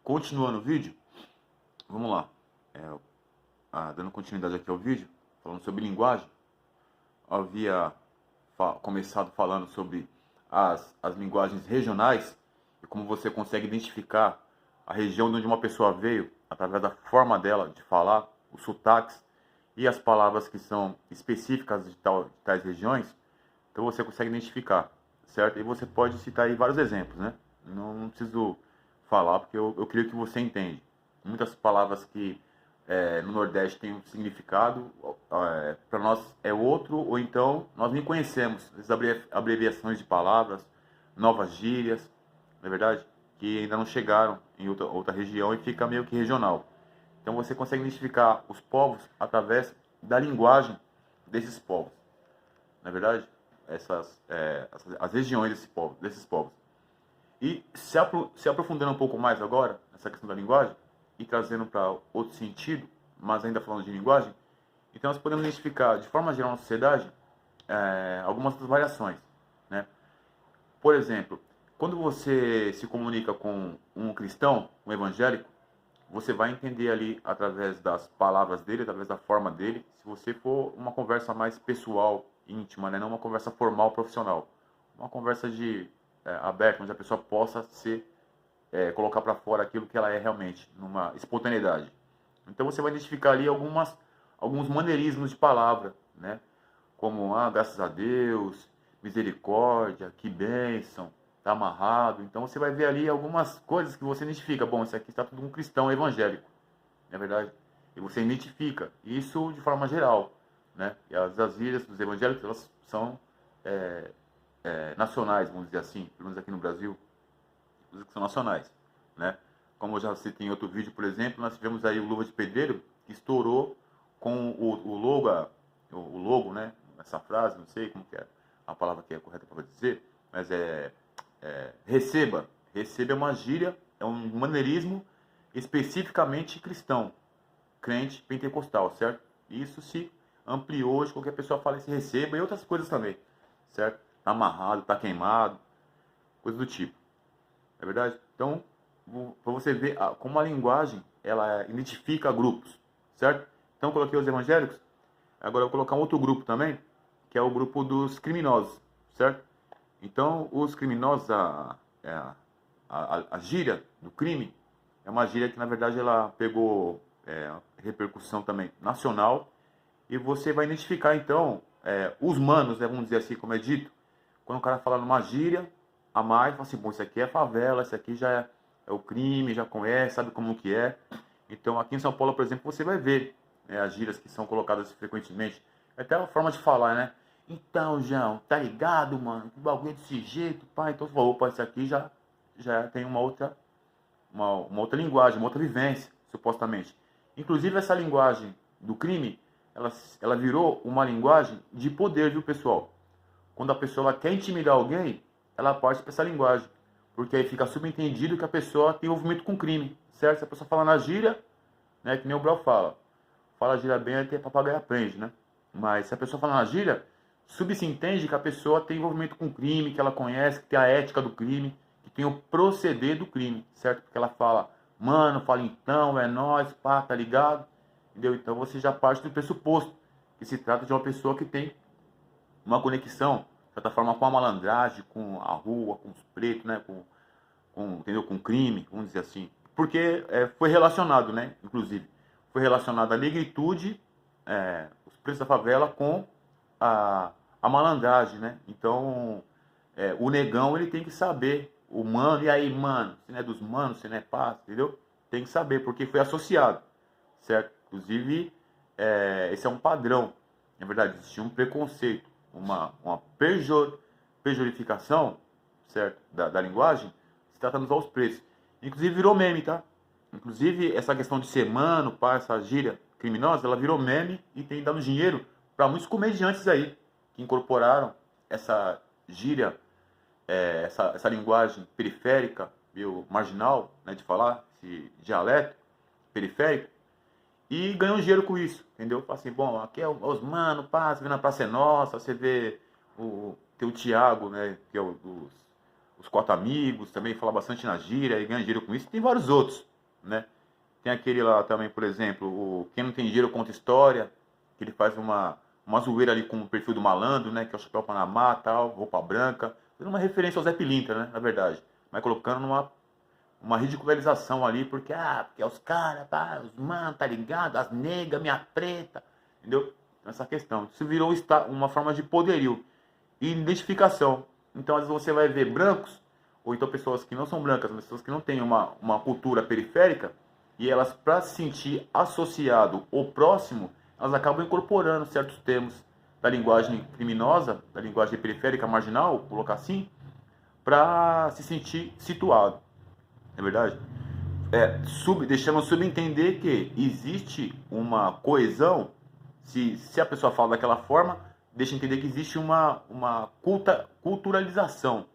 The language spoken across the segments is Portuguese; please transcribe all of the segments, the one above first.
continuando o vídeo, vamos lá. Dando continuidade aqui ao vídeo, falando sobre linguagem, eu havia começado falando sobre as linguagens regionais e como você consegue identificar a região de onde uma pessoa veio através da forma dela de falar, os sotaques e as palavras que são específicas de tais regiões. Então você consegue identificar, certo? E você pode citar aí vários exemplos, né? Não preciso falar porque eu creio que você entende. Muitas palavras que no Nordeste têm um significado, para nós é outro, ou então nós nem conhecemos as abreviações de palavras, novas gírias, não é verdade? Que ainda não chegaram em outra região e fica meio que regional. Então você consegue identificar os povos através da linguagem desses povos, não é verdade? As regiões desses povos. E se aprofundando um pouco mais agora nessa questão da linguagem e trazendo para outro sentido, mas ainda falando de linguagem, então nós podemos identificar de forma geral na sociedade algumas das variações, né? Por exemplo, quando você se comunica com um cristão, um evangélico, você vai entender ali através das palavras dele, através da forma dele, se você for uma conversa mais pessoal, íntima, né? Não uma conversa formal, profissional. Uma conversa aberta, onde a pessoa possa colocar para fora aquilo que ela é realmente, numa espontaneidade. Então você vai identificar ali alguns maneirismos de palavra, né? Como, graças a Deus, misericórdia, que bênção, está amarrado. Então você vai ver ali algumas coisas que você identifica. Bom, isso aqui está tudo um cristão evangélico, não é verdade? E você identifica isso de forma geral, né? E as gírias dos evangélicos, elas são nacionais, vamos dizer assim, pelo menos aqui no Brasil, que são nacionais, né? Como eu já citei em outro vídeo, por exemplo, nós tivemos aí o Luva de Pedreiro, que estourou com o logo, né? Essa frase, não sei como que é a palavra que é correta para dizer, mas receba. Receba é uma gíria, é um maneirismo especificamente cristão, crente pentecostal, certo? Isso se ampliou hoje, qualquer pessoa fala esse receba e outras coisas também, certo? Tá amarrado, tá queimado, coisa do tipo. É verdade? Então, para você ver como a linguagem ela identifica grupos, certo? Então, eu coloquei os evangélicos, agora eu vou colocar um outro grupo também, que é o grupo dos criminosos, certo? Então, os criminosos, a gíria do crime, é uma gíria que, na verdade, ela pegou repercussão também nacional, e você vai identificar, então, os manos, né, vamos dizer assim, como é dito, quando o cara fala numa gíria a mais, fala assim, bom, isso aqui é favela, isso aqui já é o crime, já conhece, sabe como que é. Então, aqui em São Paulo, por exemplo, você vai ver as gírias que são colocadas frequentemente. É até a forma de falar, né? Então, João, tá ligado, mano? Que bagulho é desse jeito, pá. Então, você falou, opa, isso aqui já tem uma outra linguagem, uma outra vivência, supostamente. Inclusive, essa linguagem do crime, ela virou uma linguagem de poder, viu, pessoal? Quando a pessoa quer intimidar alguém, ela parte para essa linguagem. Porque aí fica subentendido que a pessoa tem envolvimento com crime, certo? Se a pessoa fala na gíria, né, que nem o Brau fala gíria bem, até papagaio aprende, né? Mas se a pessoa fala na gíria, subentende que a pessoa tem envolvimento com crime, que ela conhece, que tem a ética do crime, que tem o proceder do crime, certo? Porque ela fala, mano, fala então, é nóis, pá, tá ligado? Entendeu? Então você já parte do pressuposto que se trata de uma pessoa que tem uma conexão, de certa forma, com a malandragem, com a rua, com os pretos, né? Entendeu? Com crime, vamos dizer assim. Porque foi relacionado, né? Inclusive, foi relacionado a negritude, os pretos da favela, com a malandragem, né? Então, o negão, ele tem que saber, o mano, e aí, mano, se não é dos manos, se não é paz, entendeu? Tem que saber, porque foi associado, certo? Inclusive, esse é um padrão. Na verdade, existia um preconceito, uma pejorificação, certo? Da linguagem, se tratando aos preços. Inclusive virou meme, tá? Inclusive essa questão de ser mano, pá, essa gíria criminosa, ela virou meme e tem dado dinheiro para muitos comediantes aí que incorporaram essa gíria, essa linguagem periférica, meio marginal, né, de falar, esse dialeto periférico, e ganhou dinheiro com isso, entendeu? Fala assim, bom, aqui é os mano, pá, você vê na Praça é Nossa, você vê tem o Thiago, né, que é os Quatro Amigos, também fala bastante na gíria e ganha dinheiro com isso, e tem vários outros, né? Tem aquele lá também, por exemplo, o Quem Não Tem Dinheiro Conta História, que ele faz uma zoeira ali com o perfil do malandro, né? Que é o chapéu Panamá, tal, roupa branca. Fazendo uma referência ao Zé Pilintra, né? Na verdade. Mas colocando uma ridicularização ali, porque é os caras, tá? Os mano, tá ligado? As negas, minha preta, entendeu? Então, essa questão. Isso virou uma forma de poderio e identificação. Então, às vezes você vai ver brancos, ou então pessoas que não são brancas, mas pessoas que não têm uma cultura periférica, e elas, para se sentir associado ou próximo, elas acabam incorporando certos termos da linguagem criminosa, da linguagem periférica marginal, vou colocar assim, para se sentir situado. Não é verdade? Deixamos subentender que existe uma coesão, se a pessoa fala daquela forma, deixa entender que existe uma culturalização,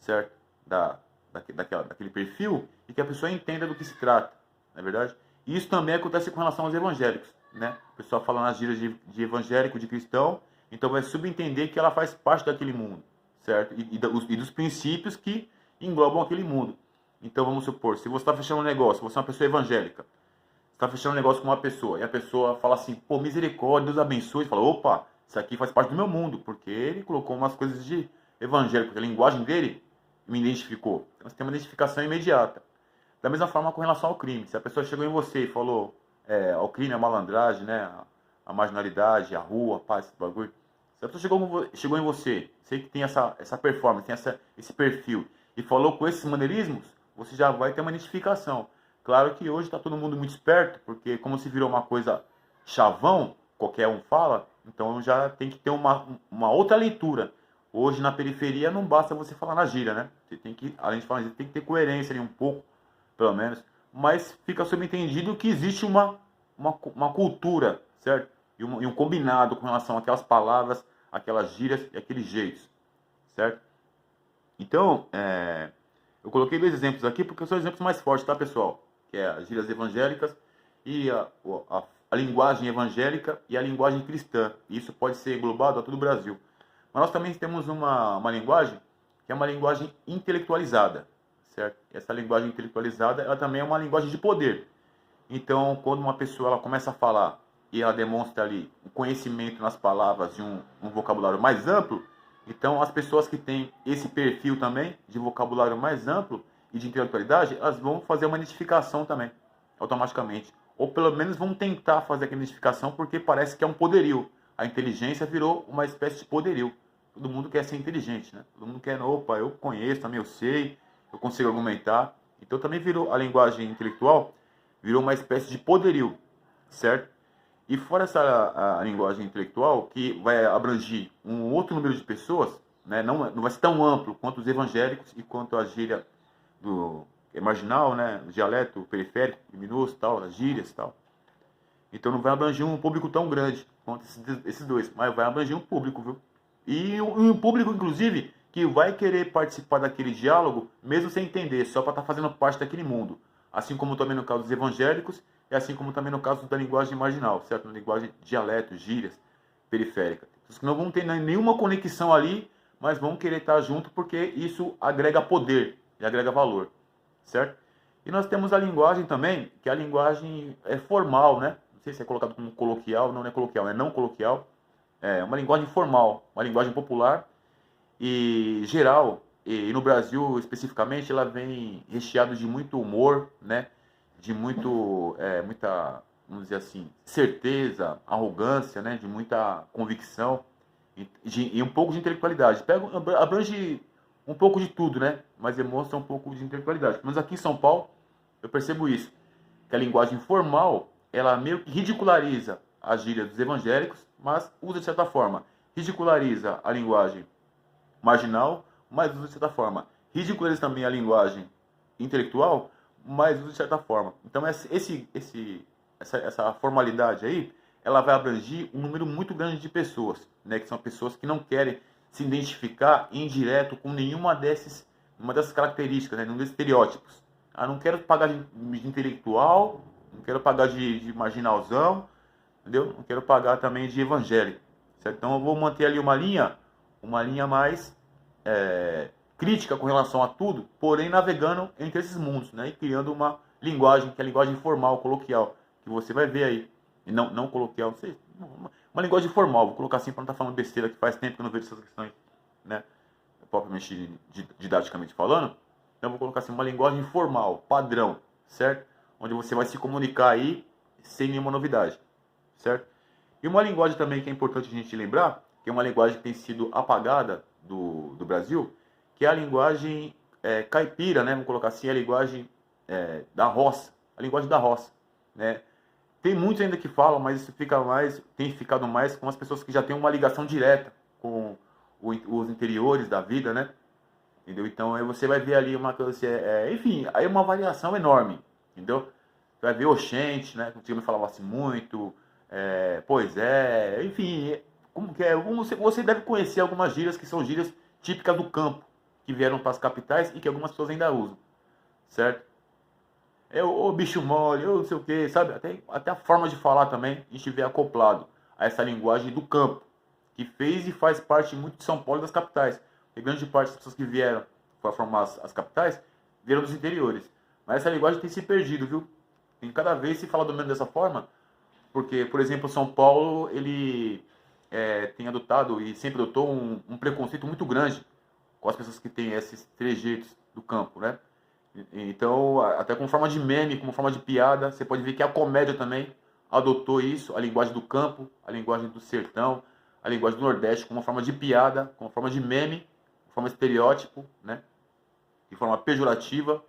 certo? Daquele perfil, e que a pessoa entenda do que se trata, não é verdade? E isso também acontece com relação aos evangélicos, né? O pessoal fala nas gírias de evangélico, de cristão, então vai subentender que ela faz parte daquele mundo, certo? E dos princípios que englobam aquele mundo. Então vamos supor, se você está fechando um negócio, você é uma pessoa evangélica, está fechando um negócio com uma pessoa, e a pessoa fala assim, pô, misericórdia, Deus abençoe, você fala, opa, isso aqui faz parte do meu mundo, porque ele colocou umas coisas de evangélico, porque a linguagem dele me identificou. Então você tem uma identificação imediata. Da mesma forma com relação ao crime, se a pessoa chegou em você e falou, ao crime, a malandragem, né, a marginalidade, a rua, pá, esse bagulho, se a pessoa chegou em você, sei que tem essa performance, tem esse perfil, e falou com esses maneirismos, você já vai ter uma identificação. Claro que hoje está todo mundo muito esperto, porque como se virou uma coisa chavão, qualquer um fala, então já tem que ter uma outra leitura. Hoje na periferia não basta você falar na gíria, né? Você tem que, além de falar na gíria, tem que ter coerência ali um pouco, pelo menos. Mas fica subentendido que existe uma cultura, certo? E um combinado com relação àquelas palavras, aquelas gírias e aqueles jeitos, certo? Então, eu coloquei dois exemplos aqui porque são exemplos mais fortes, tá, pessoal? Que é as gírias evangélicas e a linguagem evangélica e a linguagem cristã. E isso pode ser englobado a todo o Brasil. Mas nós também temos uma linguagem que é uma linguagem intelectualizada, certo? Essa linguagem intelectualizada, ela também é uma linguagem de poder. Então, quando uma pessoa ela começa a falar e ela demonstra ali um conhecimento nas palavras e um vocabulário mais amplo, então as pessoas que têm esse perfil também de vocabulário mais amplo e de intelectualidade, elas vão fazer uma identificação também, automaticamente. Ou pelo menos vão tentar fazer aquela identificação porque parece que é um poderio. A inteligência virou uma espécie de poderio. Todo mundo quer ser inteligente, né? Todo mundo quer, opa, eu conheço, também eu sei, eu consigo argumentar. Então também virou a linguagem intelectual, virou uma espécie de poderio, certo? E fora essa a linguagem intelectual, que vai abranger um outro número de pessoas, né? Não vai ser tão amplo quanto os evangélicos e quanto a gíria do marginal, né? O dialeto periférico, criminoso, tal, as gírias, tal. Então não vai abranger um público tão grande quanto esses dois, mas vai abranger um público, viu? E um público, inclusive, que vai querer participar daquele diálogo, mesmo sem entender, só para estar fazendo parte daquele mundo. Assim como também no caso dos evangélicos, e assim como também no caso da linguagem marginal, certo? Na linguagem dialeto, gírias, periférica. Os que não vão ter nenhuma conexão ali, mas vão querer estar junto porque isso agrega poder e agrega valor, certo? E nós temos a linguagem também, que a linguagem é formal, né? Não sei se é colocado como coloquial, não é coloquial, é não coloquial. É uma linguagem formal, uma linguagem popular e geral, e no Brasil especificamente, ela vem recheada de muito humor, né? De muita, vamos dizer assim, certeza, arrogância, né? De muita convicção e um pouco de intelectualidade. Abrange um pouco de tudo, né? Mas demonstra um pouco de intelectualidade. Mas aqui em São Paulo, eu percebo isso, que a linguagem formal, ela meio que ridiculariza a gíria dos evangélicos, mas usa de certa forma. Ridiculariza a linguagem marginal, mas usa de certa forma. Ridiculariza também a linguagem intelectual, mas usa de certa forma. Então essa formalidade aí, ela vai abranger um número muito grande de pessoas, né, que são pessoas que não querem se identificar em direto com uma dessas características, né, nenhum desses estereótipos. Ah, não quero pagar de intelectual, não quero pagar de marginalzão, entendeu? Não quero pagar também de evangélico, certo? Então eu vou manter ali uma linha mais crítica com relação a tudo, porém navegando entre esses mundos, né? E criando linguagem, que é a linguagem formal, coloquial, que você vai ver aí. E não coloquial, não sei. Uma linguagem formal, vou colocar assim para não estar falando besteira, que faz tempo que eu não vejo essas questões, né? Propriamente didaticamente falando. Então, vou colocar assim, uma linguagem formal, padrão, certo? Onde você vai se comunicar aí sem nenhuma novidade, certo? E uma linguagem também que é importante a gente lembrar, que é uma linguagem que tem sido apagada do Brasil, que é a linguagem caipira, né? Vamos colocar assim, a linguagem da roça, a linguagem da roça, né? Tem muitos ainda que falam, mas isso tem ficado mais com as pessoas que já têm uma ligação direta com os interiores da vida, né? Entendeu? Então aí você vai ver ali uma coisa, enfim, aí uma variação enorme, entendeu? Você vai ver oxente, né? Que me falava assim muito, pois é, enfim, como que é? Você deve conhecer algumas gírias que são gírias típicas do campo, que vieram para as capitais e que algumas pessoas ainda usam, certo? O bicho mole, eu não sei o que, sabe? Até a forma de falar também a gente vê acoplado a essa linguagem do campo, que fez e faz parte muito de São Paulo e das capitais. E grande parte das pessoas que vieram para formar as capitais vieram dos interiores. Mas essa linguagem tem se perdido, viu? E cada vez se fala do menos dessa forma, porque, por exemplo, São Paulo, ele tem adotado e sempre adotou um preconceito muito grande com as pessoas que têm esses trejeitos do campo, né? Então, até como forma de meme, como forma de piada, você pode ver que a comédia também adotou isso, a linguagem do campo, a linguagem do sertão, a linguagem do Nordeste, como uma forma de piada, como uma forma de meme, uma forma de estereótipo, né? De forma pejorativa.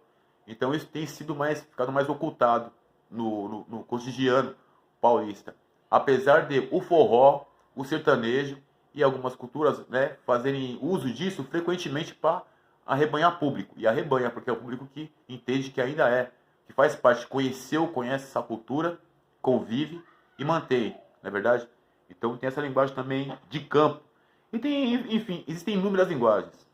Então, isso tem ficado mais ocultado no cotidiano paulista. Apesar de o forró, o sertanejo e algumas culturas, né, fazerem uso disso frequentemente para arrebanhar público. E arrebanha, porque é o público que entende que ainda que faz parte, conhece essa cultura, convive e mantém, não é verdade? Então tem essa linguagem também de campo. E tem, enfim, existem inúmeras linguagens,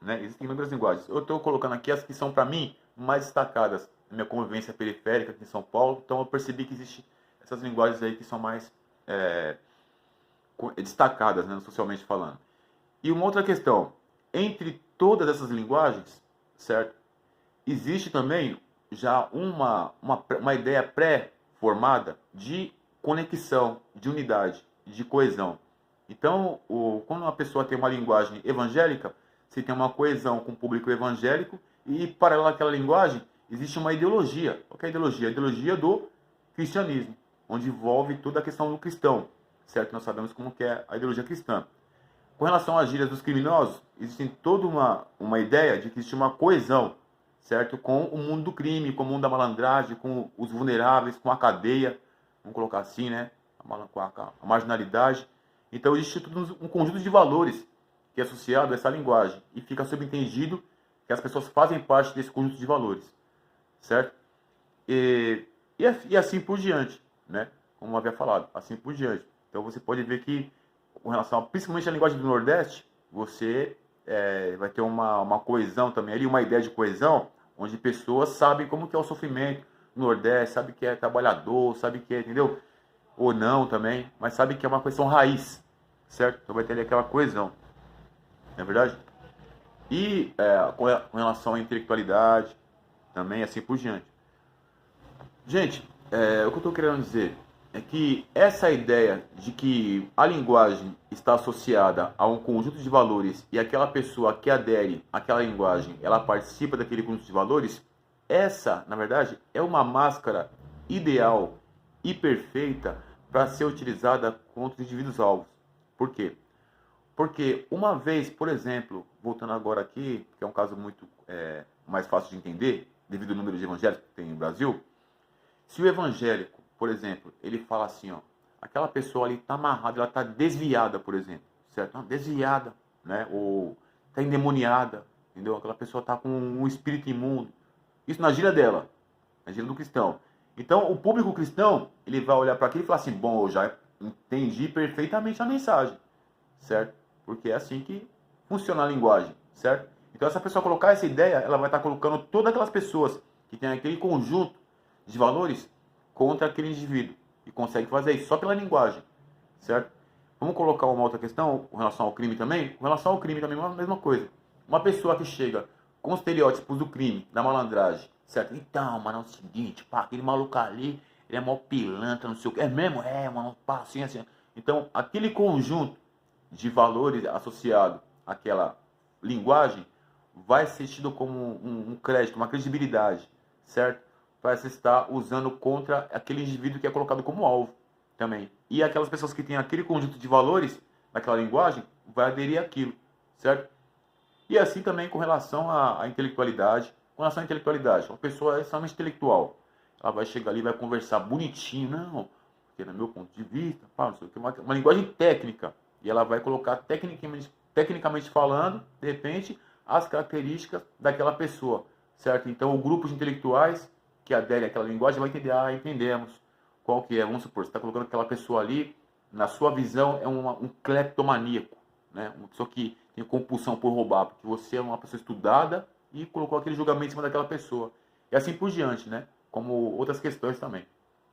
né? Existem inúmeras linguagens. Eu estou colocando aqui as que são, para mim, mais destacadas na minha convivência periférica aqui em São Paulo. Então eu percebi que existem essas linguagens aí que são mais destacadas, né, socialmente falando. E uma outra questão, entre todas essas linguagens, certo? Existe também já uma ideia pré-formada de conexão, de unidade, de coesão. Então, quando uma pessoa tem uma linguagem evangélica, você tem uma coesão com o público evangélico e, paralelo àquela linguagem, existe uma ideologia. Qual que é a ideologia? A ideologia do cristianismo, onde envolve toda a questão do cristão, certo? Nós sabemos como que é a ideologia cristã. Com relação às gírias dos criminosos, existe toda uma ideia de que existe uma coesão, certo? Com o mundo do crime, com o mundo da malandragem, com os vulneráveis, com a cadeia, vamos colocar assim, né? Com a marginalidade. Então existe todo um conjunto de valores que é associado a essa linguagem e fica subentendido que as pessoas fazem parte desse conjunto de valores, certo? E assim por diante, né? Como eu havia falado, assim por diante. Então você pode ver que com relação principalmente à linguagem do Nordeste, você vai ter uma coesão também ali, uma ideia de coesão, onde pessoas sabem como que é o sofrimento no Nordeste, sabe que é trabalhador, sabe que é, entendeu? Ou não também, mas sabe que é uma questão raiz, certo? Então vai ter ali aquela coesão, não é verdade? E com relação à intelectualidade, também assim por diante. Gente, o que eu estou querendo dizer é que essa ideia de que a linguagem está associada a um conjunto de valores e aquela pessoa que adere àquela linguagem, ela participa daquele conjunto de valores, essa, na verdade, é uma máscara ideal e perfeita para ser utilizada contra os indivíduos alvos. Por quê? Porque uma vez, por exemplo, voltando agora aqui, que é um caso muito mais fácil de entender, devido ao número de evangélicos que tem no Brasil, se o evangélico, por exemplo, ele fala assim, ó, aquela pessoa ali está amarrada, ela está desviada, por exemplo, certo? Não, desviada, né? Ou está endemoniada, entendeu? Aquela pessoa está com um espírito imundo. Isso na gíria dela, na gíria do cristão. Então, o público cristão, ele vai olhar para aquilo e falar assim, bom, eu já entendi perfeitamente a mensagem, certo? Porque é assim que funciona a linguagem, certo? Então, essa pessoa colocar essa ideia, ela vai estar colocando todas aquelas pessoas que têm aquele conjunto de valores contra aquele indivíduo. E consegue fazer isso só pela linguagem, certo? Vamos colocar uma outra questão com relação ao crime também? Com relação ao crime também é a mesma coisa. Uma pessoa que chega com os estereótipos do crime, da malandragem, certo? Então, mano, é o seguinte, pá, aquele maluco ali, ele é mó pilantra, não sei o que. É mesmo? É, mano, pá, assim, assim. Então, aquele conjunto de valores associado àquela linguagem vai ser tido como um crédito, uma credibilidade, certo? Para você estar usando contra aquele indivíduo que é colocado como alvo também. E aquelas pessoas que têm aquele conjunto de valores naquela linguagem vai aderir àquilo, certo? E assim também com relação à intelectualidade. Com relação à intelectualidade, uma pessoa é extremamente intelectual. Ela vai chegar ali e vai conversar bonitinho, não, porque no meu ponto de vista, pá, não sei o que, uma linguagem técnica. E ela vai colocar tecnicamente falando, de repente, as características daquela pessoa, certo? Então, o grupo de intelectuais que aderem àquela linguagem vai entender, ah, entendemos qual que é. Vamos supor, você está colocando aquela pessoa ali, na sua visão, é um cleptomaníaco, né? Uma pessoa que tem compulsão por roubar, porque você é uma pessoa estudada e colocou aquele julgamento em cima daquela pessoa. E assim por diante, né? Como outras questões também,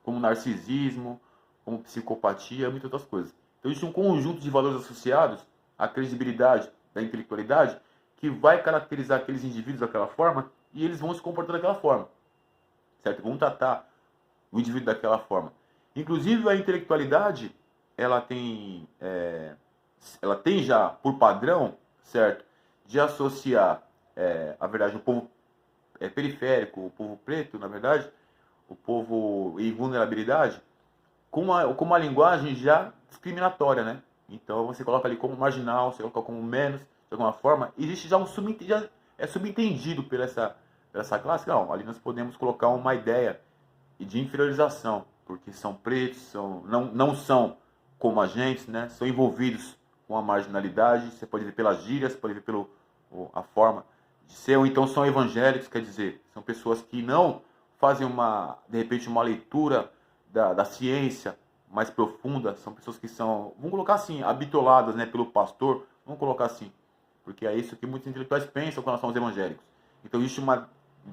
como narcisismo, como psicopatia, muitas outras coisas. Então existe um conjunto de valores associados à credibilidade da intelectualidade que vai caracterizar aqueles indivíduos daquela forma e eles vão se comportar daquela forma, certo? Vão tratar o indivíduo daquela forma. Inclusive a intelectualidade, ela tem já por padrão, certo, de associar, a verdade, o povo periférico, o povo preto, na verdade, o povo em vulnerabilidade, com uma linguagem já discriminatória, né? Então você coloca ali como marginal, você coloca como menos, de alguma forma, existe já já é subentendido por essa classe, não, ali nós podemos colocar uma ideia de inferiorização, porque são pretos, não são como a gente, né? São envolvidos com a marginalidade, você pode ver pelas gírias, pode ver pela a forma de ser, ou então são evangélicos, quer dizer, são pessoas que não fazem de repente, uma leitura da ciência mais profunda, são pessoas que são, vamos colocar assim, habitoladas, né, pelo pastor, vamos colocar assim, porque é isso que muitos intelectuais pensam com relação aos evangélicos. Então existe uma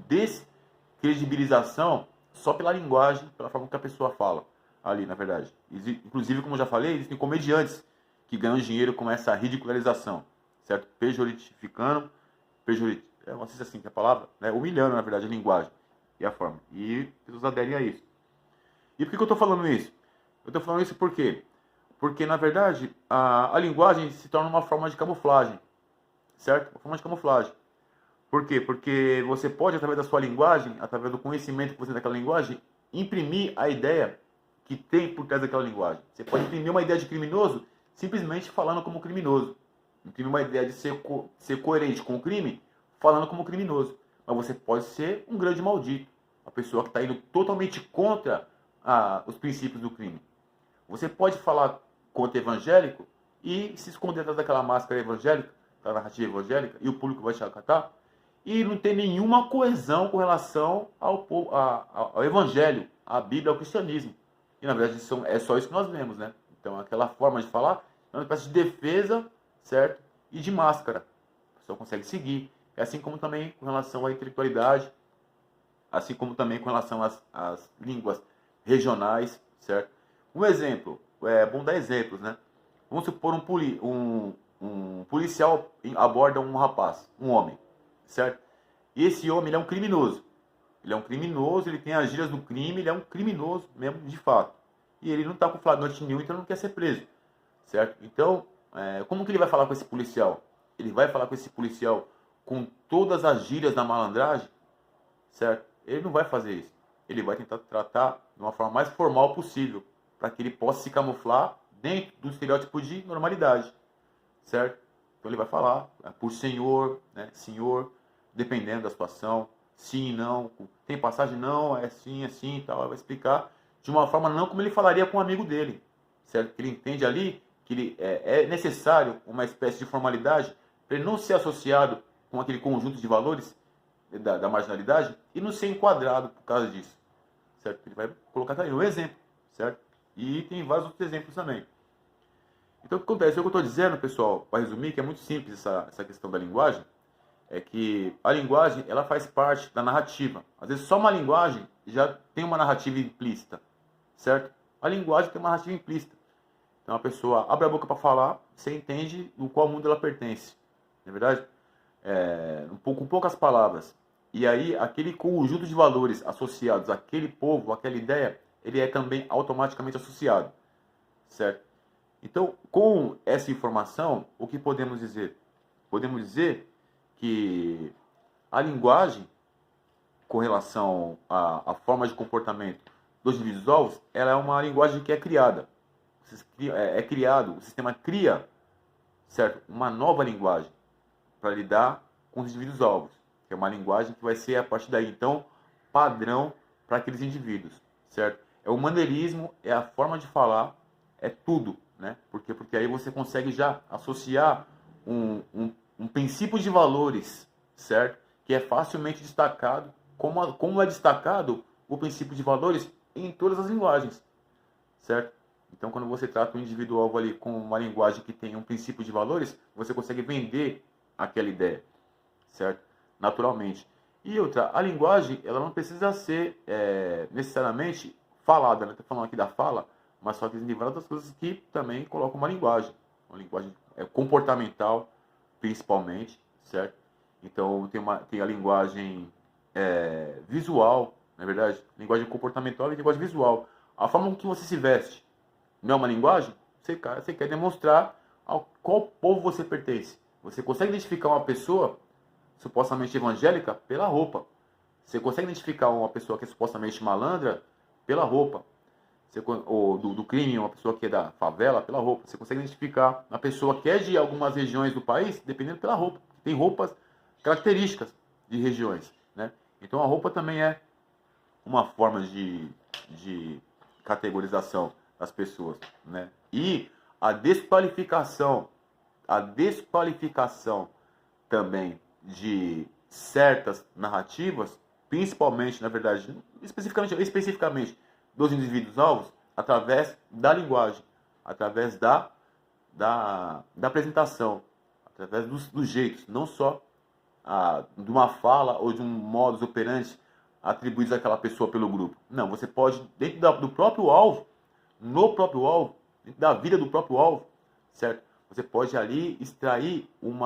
descredibilização só pela linguagem, pela forma que a pessoa fala ali, na verdade. Inclusive, como eu já falei, existem comediantes que ganham dinheiro com essa ridicularização, certo? Pejorificando, não sei se é assim que é a palavra, né? Humilhando, na verdade, a linguagem e a forma. E pessoas aderem a isso. E por que eu estou falando isso? Eu estou falando isso por quê? Porque, na verdade, a linguagem se torna uma forma de camuflagem, certo? Uma forma de camuflagem. Por quê? Porque você pode, através da sua linguagem, através do conhecimento que você tem daquela linguagem, imprimir a ideia que tem por trás daquela linguagem. Você pode imprimir uma ideia de criminoso simplesmente falando como criminoso. Imprimir uma ideia de ser coerente com o crime falando como criminoso. Mas você pode ser um grande maldito. Uma pessoa que está indo totalmente contra os princípios do crime. Você pode falar contra evangélico e se esconder atrás daquela máscara evangélica, da narrativa evangélica, e o público vai te acatar, e não tem nenhuma coesão com relação ao evangelho, à Bíblia, ao cristianismo. E na verdade é só isso que nós vemos, né? Então aquela forma de falar é uma espécie de defesa, certo? E de máscara. A pessoa consegue seguir. É assim como também com relação à intelectualidade, assim como também com relação às línguas regionais, certo? Um exemplo, é bom dar exemplos, né? Vamos supor um policial aborda um rapaz, um homem, certo? E esse homem, ele é um criminoso. Ele é um criminoso, ele tem as gírias do crime, ele é um criminoso mesmo, de fato. E ele não está com flagrante nenhum, então não quer ser preso, certo? Então, como que ele vai falar com esse policial? Ele vai falar com esse policial com todas as gírias da malandragem, certo? Ele não vai fazer isso. Ele vai tentar tratar de uma forma mais formal possível, para que ele possa se camuflar dentro do estereótipo de normalidade, certo? Então ele vai falar por senhor, né? Senhor, dependendo da situação, sim, não, tem passagem, não, é sim, assim, tal. Ele vai explicar de uma forma não como ele falaria com um amigo dele, certo? Que ele entende ali que é necessário uma espécie de formalidade para ele não ser associado com aquele conjunto de valores da marginalidade e não ser enquadrado por causa disso, certo? Ele vai colocar aí um exemplo, certo? E tem vários outros exemplos também. Então o que acontece? O que eu estou dizendo, pessoal, para resumir, que é muito simples essa questão da linguagem, é que a linguagem ela faz parte da narrativa. Às vezes só uma linguagem já tem uma narrativa implícita, certo? A linguagem tem uma narrativa implícita. Então a pessoa abre a boca para falar, você entende no qual mundo ela pertence, não é verdade? Com poucas palavras. E aí, aquele conjunto de valores associados àquele povo, àquela ideia, ele é também automaticamente associado, certo? Então, com essa informação, o que podemos dizer? Podemos dizer que a linguagem, com relação à forma de comportamento dos indivíduos alvos, ela é uma linguagem que é criada. É criado, o sistema cria, certo? Uma nova linguagem para lidar com os indivíduos alvos, que é uma linguagem que vai ser, a partir daí, então, padrão para aqueles indivíduos, certo? É o maneirismo, é a forma de falar, é tudo, né? Porque aí você consegue já associar um princípio de valores, certo? Que é facilmente destacado, como é destacado o princípio de valores em todas as linguagens, certo? Então, quando você trata o indivíduo alvo ali com uma linguagem que tem um princípio de valores, você consegue vender aquela ideia, certo? Naturalmente. E outra, a linguagem, ela não precisa ser necessariamente falada, né? Estou falando aqui da fala, mas só que existem várias outras coisas que também colocam uma linguagem comportamental, principalmente, certo? Então, tem a linguagem visual, na verdade, linguagem comportamental e linguagem visual. A forma com que você se veste não é uma linguagem? Você quer demonstrar ao qual povo você pertence. Você consegue identificar uma pessoa supostamente evangélica pela roupa. Você consegue identificar uma pessoa que é supostamente malandra pela roupa. Ou do crime, uma pessoa que é da favela pela roupa. Você consegue identificar uma pessoa que é de algumas regiões do país dependendo pela roupa. Tem roupas características de regiões, né? Então a roupa também é uma forma de categorização das pessoas, né? E a desqualificação também de certas narrativas, principalmente, na verdade, especificamente dos indivíduos alvos, através da linguagem, através da apresentação, através dos jeitos, não só de uma fala ou de um modus operandi atribuídos àquela pessoa pelo grupo. Não, você pode, dentro do próprio alvo, no próprio alvo, dentro da vida do próprio alvo, certo? Você pode ali extrair um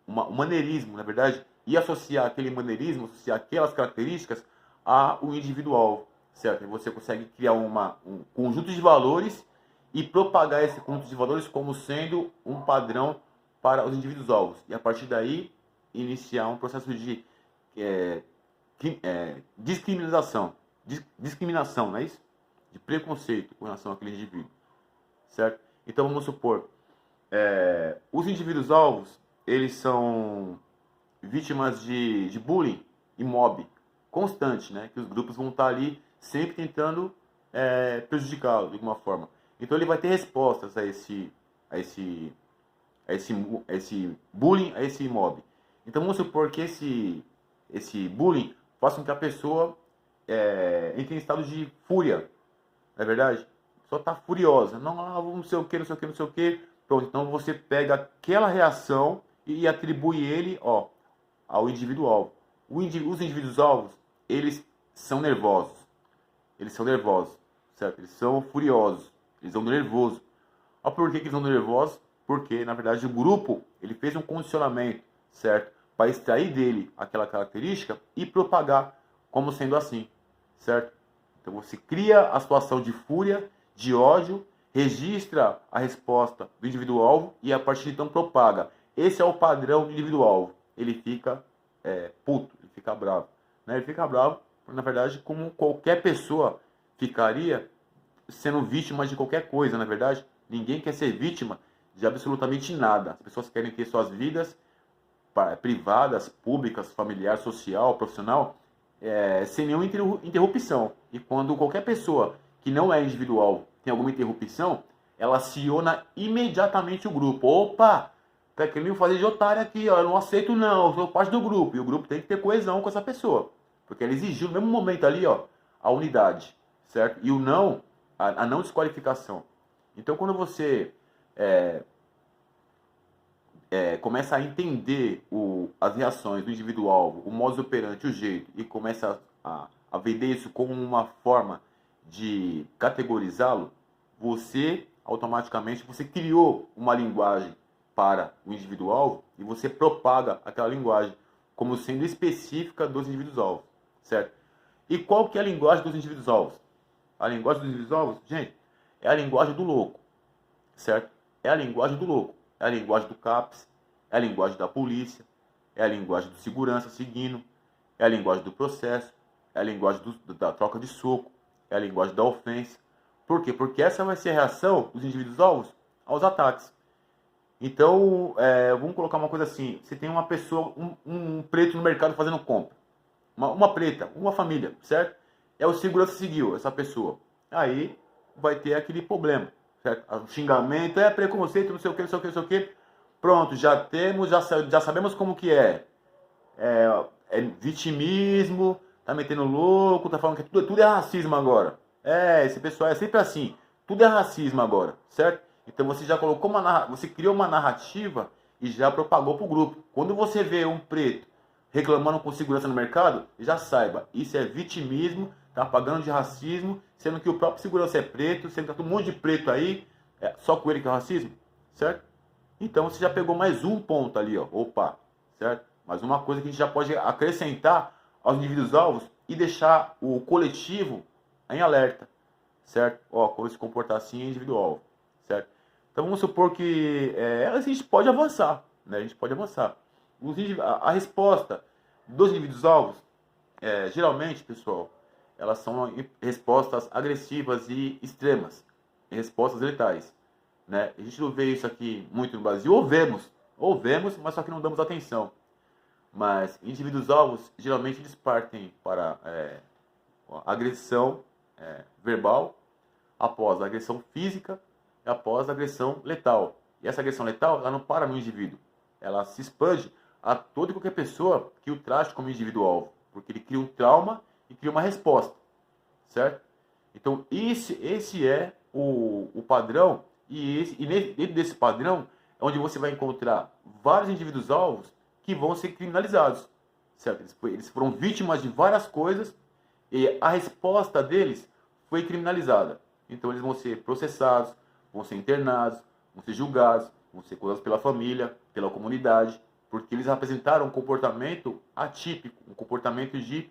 maneirismo, na verdade, e associar aquele maneirismo, associar aquelas características ao indivíduo alvo, certo? E você consegue criar um conjunto de valores e propagar esse conjunto de valores como sendo um padrão para os indivíduos alvos. E a partir daí, iniciar um processo de discriminação, não é isso? De preconceito com relação àquele indivíduo, certo? Então vamos supor, os indivíduos alvos, eles são vítimas de bullying e mob constante, né? Que os grupos vão estar ali sempre tentando prejudicá-lo de alguma forma. Então ele vai ter respostas a esse bullying, a esse mob. Então vamos supor que esse bullying faça com que a pessoa entre em estado de fúria, não é verdade? A pessoa está furiosa, não sei o que, não sei o que, não sei o que. Pronto, então você pega aquela reação e atribui ele ao indivíduo alvo. Os indivíduos alvos, eles são nervosos. Eles são nervosos, certo? Eles são furiosos, eles são nervosos. Por que eles são nervosos? Porque, na verdade, o grupo ele fez um condicionamento, certo? Para extrair dele aquela característica e propagar como sendo assim, certo? Então você cria a situação de fúria, de ódio, registra a resposta do indivíduo-alvo e a partir de então propaga. Esse é o padrão do indivíduo-alvo. Ele fica puto, ele fica bravo. Né? Ele fica bravo, na verdade, como qualquer pessoa ficaria sendo vítima de qualquer coisa, na verdade. Ninguém quer ser vítima de absolutamente nada. As pessoas querem ter suas vidas privadas, públicas, familiar, social, profissional, sem nenhuma interrupção. E quando qualquer pessoa que não é individual tem alguma interrupção, ela aciona imediatamente o grupo. Opa, tá querendo me fazer de otário aqui, ó, eu não aceito não, eu sou parte do grupo. E o grupo tem que ter coesão com essa pessoa. Porque ela exigiu no mesmo momento ali, ó, a unidade, certo? E o não, a não desqualificação. Então quando você começa a entender as reações do indivíduo-alvo, o modus operandi, o jeito, e começa a vender isso como uma forma de categorizá-lo, você automaticamente você criou uma linguagem para o indivíduo-alvo e você propaga aquela linguagem. como sendo específica dos indivíduos-alvos, certo? E qual que é a linguagem dos indivíduos-alvos? A linguagem dos indivíduos-alvos, gente, é a linguagem do louco, certo? É a linguagem do louco, é a linguagem do CAPS, é a linguagem da polícia, é a linguagem do segurança seguindo, é a linguagem do processo, é a linguagem da troca de soco, é a linguagem da ofensa. Por quê? Porque essa vai ser a reação dos indivíduos-alvos aos ataques. Então, vamos colocar uma coisa assim, você tem uma pessoa, um preto no mercado fazendo compra, uma preta, uma família, certo? É o segurança seguiu essa pessoa. Aí vai ter aquele problema, certo? O xingamento, preconceito, não sei o que, não sei o que, não sei o que. Pronto, já temos, já sabemos como que é vitimismo, tá metendo louco, tá falando que tudo é racismo agora. Esse pessoal é sempre assim, tudo é racismo agora, certo? Então você já colocou você criou uma narrativa e já propagou pro grupo. Quando você vê um preto reclamando com segurança no mercado, já saiba, isso é vitimismo, tá pagando de racismo, sendo que o próprio segurança é preto, sendo que tá um monte de preto aí, só com ele que é racismo, certo? Então você já pegou mais um ponto ali, ó, opa, certo? Mais uma coisa que a gente já pode acrescentar aos indivíduos-alvos e deixar o coletivo em alerta, certo? Ó, quando se comportar assim é indivíduo-alvo, certo? Então vamos supor que a gente pode avançar, né? A gente pode avançar. A resposta dos indivíduos-alvos, geralmente, pessoal, elas são respostas agressivas e extremas, respostas letais, né? A gente não vê isso aqui muito no Brasil, ou vemos, mas só que não damos atenção. Mas indivíduos-alvos, geralmente eles partem para agressão verbal, após a agressão física e após a agressão letal. E essa agressão letal, ela não para no indivíduo, ela se expande a toda e qualquer pessoa que o trate como indivíduo-alvo, porque ele cria um trauma e cria uma resposta, certo? Então esse é o padrão, e dentro desse padrão é onde você vai encontrar vários indivíduos-alvos que vão ser criminalizados, certo? Eles foram vítimas de várias coisas e a resposta deles foi criminalizada. Então eles vão ser processados, vão ser internados, vão ser julgados, vão ser acusados pela família, pela comunidade, porque eles apresentaram um comportamento atípico, um comportamento de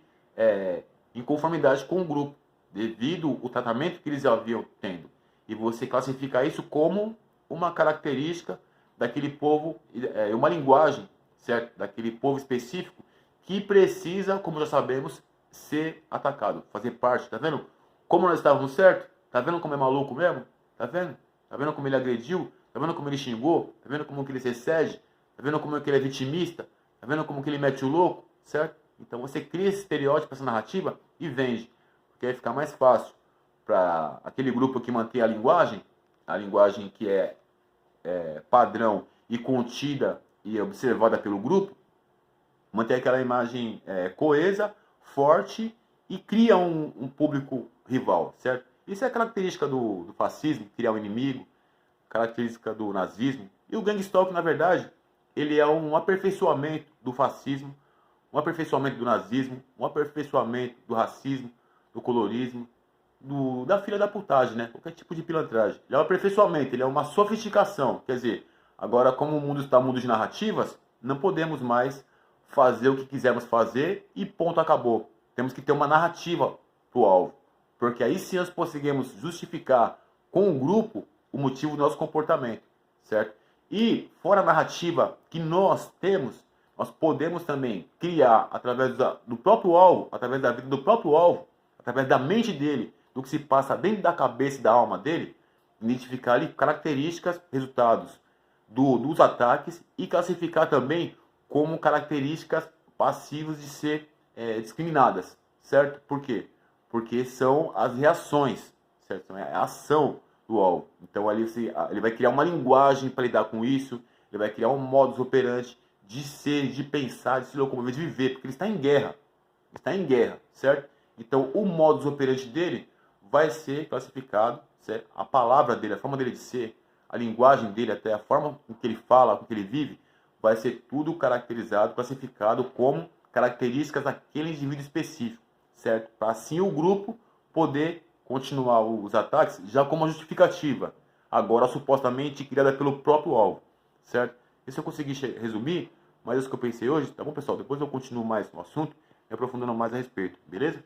inconformidade com o grupo, devido ao tratamento que eles haviam tendo. E você classifica isso como uma característica daquele povo, uma linguagem, certo? Daquele povo específico que precisa, como já sabemos, ser atacado, fazer parte. Tá vendo como nós estávamos certo? Tá vendo como é maluco mesmo? Tá vendo? Tá vendo como ele agrediu? Tá vendo como ele xingou? Tá vendo como que ele se excede? Tá vendo como que ele é vitimista? Tá vendo como que ele mete o louco? Certo? Então você cria esse estereótipo, essa narrativa e vende. Porque aí fica mais fácil para aquele grupo que mantém a linguagem que é padrão e contida e observada pelo grupo, manter aquela imagem coesa, forte e cria um público rival, certo? Isso é característica do fascismo, criar um inimigo, característica do nazismo. E o gangstalk, na verdade, ele é um aperfeiçoamento do fascismo, um aperfeiçoamento do nazismo, um aperfeiçoamento do racismo, do colorismo, da filha da putagem, né? Qualquer tipo de pilantragem. Ele é um aperfeiçoamento, ele é uma sofisticação. Quer dizer, agora como o mundo está mundo de narrativas, não podemos mais fazer o que quisermos fazer e ponto, acabou. Temos que ter uma narrativa para o alvo. Porque aí sim nós conseguimos justificar com o grupo o motivo do nosso comportamento, certo? E fora a narrativa que nós temos, nós podemos também criar através do próprio alvo, através da vida do próprio alvo, através da mente dele, do que se passa dentro da cabeça e da alma dele, identificar ali características, resultados dos ataques e classificar também como características passivas de ser discriminadas, certo? Por quê? Porque são as reações, certo? É a ação do alvo. Então ali ele vai criar uma linguagem para lidar com isso, ele vai criar um modus operandi de ser, de pensar, de se locomover, de viver, porque ele está em guerra. Ele está em guerra, certo? Então o modus operandi dele vai ser classificado, certo? A palavra dele, a forma dele de ser, a linguagem dele, até a forma com que ele fala, com que ele vive, vai ser tudo caracterizado, classificado como características daquele indivíduo específico, certo? Para assim o grupo poder continuar os ataques já com uma justificativa, agora supostamente criada pelo próprio alvo, certo? E se eu conseguir resumir, Mas é isso que eu pensei hoje, tá bom, pessoal? Depois eu continuo mais no assunto, me aprofundando mais a respeito, beleza?